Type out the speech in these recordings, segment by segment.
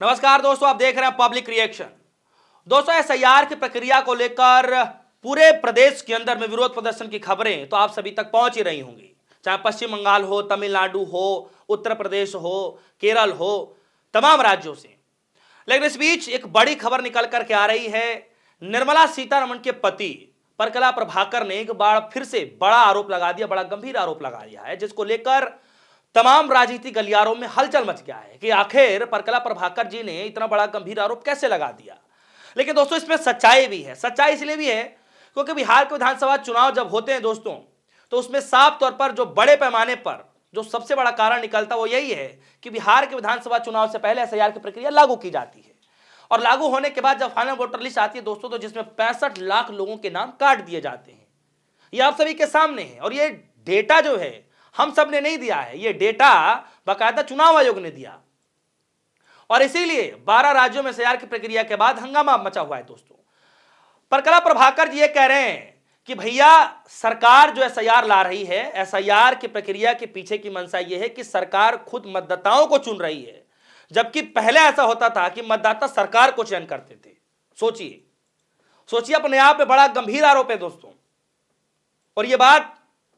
नमस्कार दोस्तों, आप देख रहे हैं पब्लिक रिएक्शन। दोस्तों, एसआईआर की प्रक्रिया को लेकर पूरे प्रदेश के अंदर में विरोध प्रदर्शन की खबरें तो आप सभी तक पहुंच ही रही होंगी, चाहे पश्चिम बंगाल हो, तमिलनाडु हो, उत्तर प्रदेश हो, केरल हो, तमाम राज्यों से। लेकिन इस बीच एक बड़ी खबर निकल करके आ रही है। निर्मला सीतारमण के पति परकला प्रभाकर ने एक बार फिर से बड़ा आरोप लगा दिया, बड़ा गंभीर आरोप लगा दिया है, जिसको लेकर तमाम राजनीतिक गलियारों में हलचल मच गया है कि आखिर परकला प्रभाकर जी ने इतना बड़ा गंभीर आरोप कैसे लगा दिया। लेकिन दोस्तों, इसमें सच्चाई भी है। सच्चाई इसलिए भी है क्योंकि बिहार के विधानसभा चुनाव जब होते हैं दोस्तों, तो उसमें साफ तौर पर जो बड़े पैमाने पर जो सबसे बड़ा कारण निकलता वो यही है कि बिहार के विधानसभा चुनाव से पहले एसआईआर की प्रक्रिया लागू की जाती है और लागू होने के बाद जब फाइनल वोटर लिस्ट आती है दोस्तों, तो जिसमें 65 लाख लोगों के नाम काट दिए जाते हैं। ये आप सभी के सामने है और ये डेटा जो है हम सब ने नहीं दिया है, ये डेटा बाकायदा चुनाव आयोग ने दिया और इसीलिए 12 राज्यों में एसआईआर की प्रक्रिया के बाद हंगामा मचा हुआ है दोस्तों। परकला प्रभाकर जी ये कह रहे हैं कि भैया, सरकार जो एसआईआर ला रही है, एसआईआर की प्रक्रिया के पीछे की मंशा यह है कि सरकार खुद मतदाताओं को चुन रही है, जबकि पहले ऐसा होता था कि मतदाता सरकार को चयन करते थे। सोचिए, अपने आप में बड़ा गंभीर आरोप है दोस्तों। और यह बात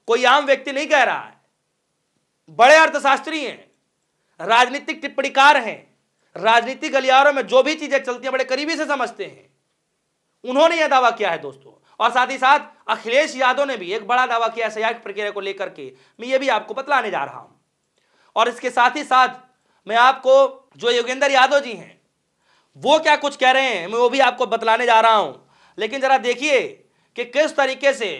कोई आम व्यक्ति नहीं कह रहा है, बड़े अर्थशास्त्री हैं, राजनीतिक टिप्पणीकार हैं, राजनीतिक गलियारों में जो भी चीजें चलती हैं बड़े करीबी से समझते हैं, उन्होंने यह दावा किया है दोस्तों। और साथ ही साथ अखिलेश यादव ने भी एक बड़ा दावा किया एसआईआर की प्रक्रिया को लेकर के। मैं ये भी आपको बतलाने जा रहा हूं और इसके साथ ही साथ मैं आपको जो योगेंद्र यादव जी हैं वो क्या कुछ कह रहे हैं मैं वो भी आपको बतलाने जा रहा हूं। लेकिन जरा देखिए कि किस तरीके से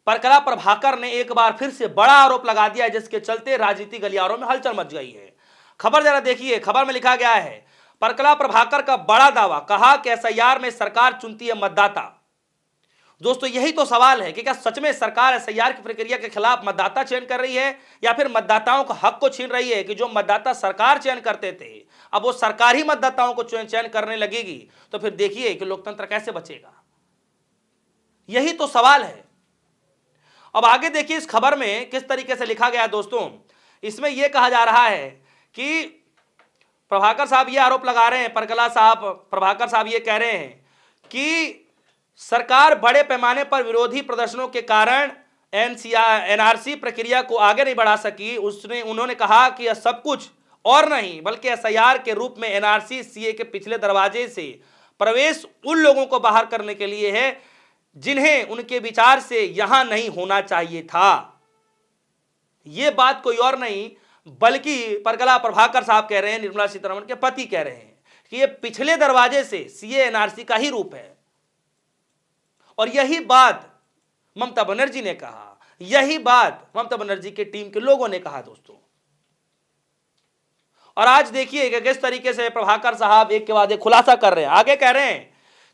परकला प्रभाकर ने एक बार फिर से बड़ा आरोप लगा दिया है, जिसके चलते राजनीतिक गलियारों में हलचल मच गई है। खबर जरा देखिए, खबर में लिखा गया है परकला प्रभाकर का बड़ा दावा, कहा कि एसआईआर में सरकार चुनती है मतदाता। दोस्तों, यही तो सवाल है कि क्या सच में सरकार एसआईआर की प्रक्रिया के खिलाफ मतदाता चयन कर रही है या फिर मतदाताओं का हक को छीन रही है कि जो मतदाता सरकार चयन करते थे अब वो सरकार ही मतदाताओं को चयन करने लगेगी, तो फिर देखिए कि लोकतंत्र कैसे बचेगा। यही तो सवाल है। अब आगे देखिए इस खबर में किस तरीके से लिखा गया है दोस्तों। इसमें यह कहा जा रहा है कि प्रभाकर साहब ये आरोप लगा रहे हैं, प्रभाकर साहब ये कह रहे हैं कि सरकार बड़े पैमाने पर विरोधी प्रदर्शनों के कारण एनआरसी प्रक्रिया को आगे नहीं बढ़ा सकी। उन्होंने कहा कि यह सब कुछ और नहीं बल्कि एसआईआर के रूप में एनआरसी सीए के पिछले दरवाजे से प्रवेश उन लोगों को बाहर करने के लिए है जिन्हें उनके विचार से यहां नहीं होना चाहिए था। यह बात कोई और नहीं बल्कि परकला प्रभाकर साहब कह रहे हैं, निर्मला सीतारमण के पति कह रहे हैं कि यह पिछले दरवाजे से सीए एनआरसी का ही रूप है। और यही बात ममता बनर्जी ने कहा, यही बात ममता बनर्जी के टीम के लोगों ने कहा दोस्तों। और आज देखिए कि किस तरीके से प्रभाकर साहब एक के बाद एक खुलासा कर रहे हैं। आगे कह रहे हैं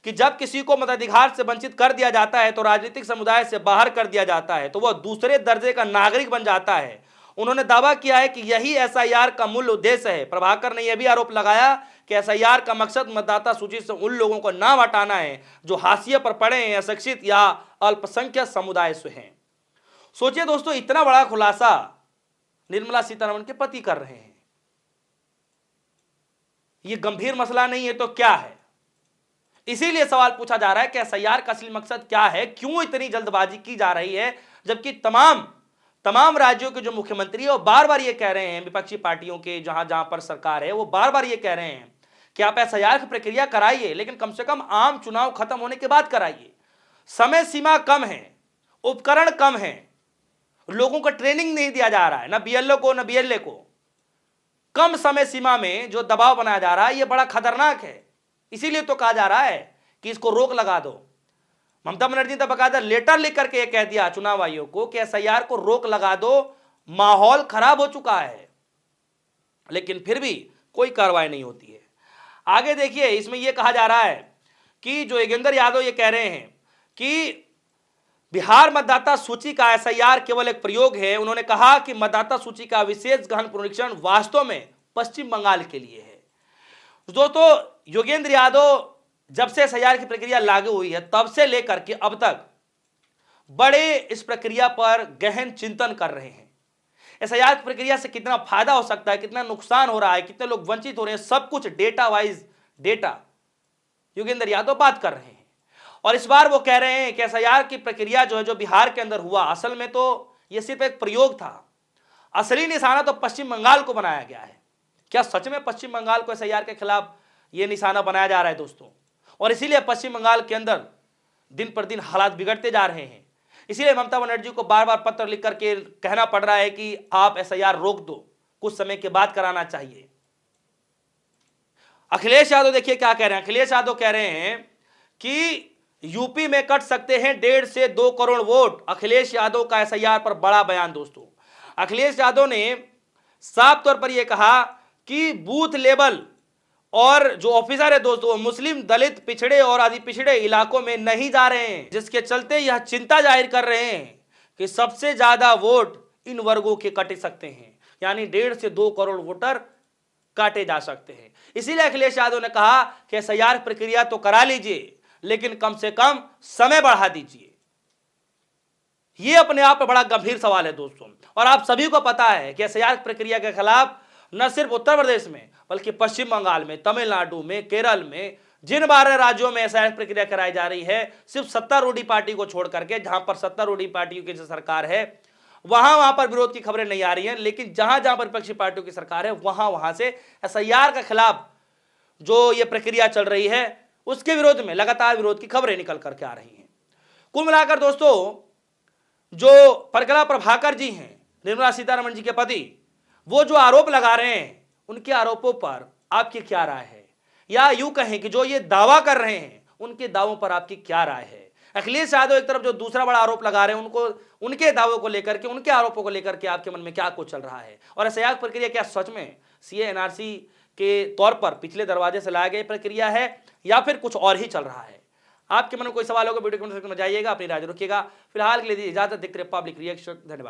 कि जब किसी को मताधिकार से वंचित कर दिया जाता है तो राजनीतिक समुदाय से बाहर कर दिया जाता है तो वह दूसरे दर्जे का नागरिक बन जाता है। उन्होंने दावा किया है कि यही एसआईआर का मूल उद्देश्य है। प्रभाकर ने यह भी आरोप लगाया कि एसआईआर का मकसद मतदाता सूची से उन लोगों को नाम हटाना है जो हाशिए पर पड़े हैं, अशिक्षित या अल्पसंख्यक समुदाय से हैं। सोचिए दोस्तों, इतना बड़ा खुलासा निर्मला सीतारमण के पति कर रहे हैं। यह गंभीर मसला नहीं है तो क्या है? इसीलिए सवाल पूछा जा रहा है कि एसआईआर का असली मकसद क्या है, क्यों इतनी जल्दबाजी की जा रही है, जबकि तमाम राज्यों के जो मुख्यमंत्री है वो बार बार ये कह रहे हैं, विपक्षी पार्टियों के जहां जहां पर सरकार है वो बार बार ये कह रहे हैं कि आप एसआईआर की प्रक्रिया कराइए, लेकिन कम से कम आम चुनाव खत्म होने के बाद कराइए। समय सीमा कम है, उपकरण कम है, लोगों को ट्रेनिंग नहीं दिया जा रहा है, ना बीएलओ को ना बीएलए को। कम समय सीमा में जो दबाव बनाया जा रहा है ये बड़ा खतरनाक है। इसीलिए तो कहा जा रहा है कि इसको रोक लगा दो। ममता बनर्जी ने बकायदा लेटर लिख करके कह दिया चुनाव आयोग को कि एसआईआर को रोक लगा दो, माहौल खराब हो चुका है, लेकिन फिर भी कोई कार्रवाई नहीं होती है। आगे देखिए, इसमें यह कहा जा रहा है कि जो योगेंद्र यादव ये कह रहे हैं कि बिहार मतदाता सूची का एसआईआर केवल एक प्रयोग है। उन्होंने कहा कि मतदाता सूची का विशेष गहन पुनरीक्षण वास्तव में पश्चिम बंगाल के लिए है। दोस्तों, योगेंद्र यादव जब से एसआईआर की प्रक्रिया लागू हुई है तब से लेकर के अब तक बड़े इस प्रक्रिया पर गहन चिंतन कर रहे हैं। एसआईआर की प्रक्रिया से कितना फायदा हो सकता है, कितना नुकसान हो रहा है, कितने लोग वंचित हो रहे हैं, सब कुछ data wise data Yogendra Yadav बात कर रहे हैं। और इस बार वो कह रहे हैं कि एसआईआर की प्रक्रिया जो है, जो बिहार के अंदर हुआ, असल में तो ये सिर्फ एक प्रयोग था, असली निशाना तो पश्चिम बंगाल को बनाया गया है। क्या सच में पश्चिम बंगाल को एसआईआर के खिलाफ ये निशाना बनाया जा रहा है दोस्तों? और इसीलिए पश्चिम बंगाल के अंदर दिन पर दिन हालात बिगड़ते जा रहे हैं। इसीलिए ममता बनर्जी को बार बार पत्र लिख करके कहना पड़ रहा है कि आप एसआईआर रोक दो, कुछ समय के बाद कराना चाहिए। अखिलेश यादव देखिए क्या कह रहे हैं। अखिलेश यादव कह रहे हैं कि यूपी में कट सकते हैं 1.5 से 2 करोड़ वोट। अखिलेश यादव का एसआईआर पर बड़ा बयान दोस्तों। अखिलेश यादव ने साफ तौर पर यह कहा कि बूथ लेवल और जो ऑफिसर है दोस्तों, वो मुस्लिम, दलित, पिछड़े और आदि पिछड़े इलाकों में नहीं जा रहे हैं, जिसके चलते यह चिंता जाहिर कर रहे हैं कि सबसे ज्यादा वोट इन वर्गों के कट सकते हैं, यानी 1.5 से 2 करोड़ वोटर काटे जा सकते हैं। इसीलिए अखिलेश यादव ने कहा कि एसआईआर प्रक्रिया तो करा लीजिए, लेकिन कम से कम समय बढ़ा दीजिए। यह अपने आप में बड़ा गंभीर सवाल है दोस्तों। और आप सभी को पता है कि एसआईआर प्रक्रिया के खिलाफ न सिर्फ उत्तर प्रदेश में, बल्कि पश्चिम बंगाल में, तमिलनाडु में, केरल में, जिन 12 राज्यों में एसआईआर प्रक्रिया कराई जा रही है, सिर्फ सत्तारूढ़ पार्टी को छोड़ करके, जहां पर सत्तारूढ़ पार्टियों की जो सरकार है, वहां पर विरोध की खबरें नहीं आ रही हैं। लेकिन जहां जहां पर विपक्षी पार्टियों की सरकार है, वहां से एसआईआर के खिलाफ जो ये प्रक्रिया चल रही है, उसके विरोध में लगातार विरोध की खबरें निकल करके आ रही हैं। कुल मिलाकर दोस्तों, जो परगला प्रभाकर जी हैं, निर्मला सीतारमण जी के पति, वो जो आरोप लगा रहे हैं, उनके आरोपों पर आपकी क्या राय है? या यूं कहें कि जो ये दावा कर रहे हैं, उनके दावों पर आपकी क्या राय है? अखिलेश यादव एक तरफ जो दूसरा बड़ा आरोप लगा रहे हैं, उनको, उनके दावों को लेकर के, उनके आरोपों को लेकर के आपके मन में क्या कुछ चल रहा है? और एसआईआर प्रक्रिया क्या सच में सीए एनआरसी के तौर पर पिछले दरवाजे से लाया गया प्रक्रिया है, या फिर कुछ और ही चल रहा है? आपके मन में कोई सवाल होगा, वीडियो कमेंट सेक्शन में जाइएगा, अपनी राय रखिएगा। फिलहाल के लिए इजाजत। देखते रहिए पब्लिक रिएक्शन। धन्यवाद।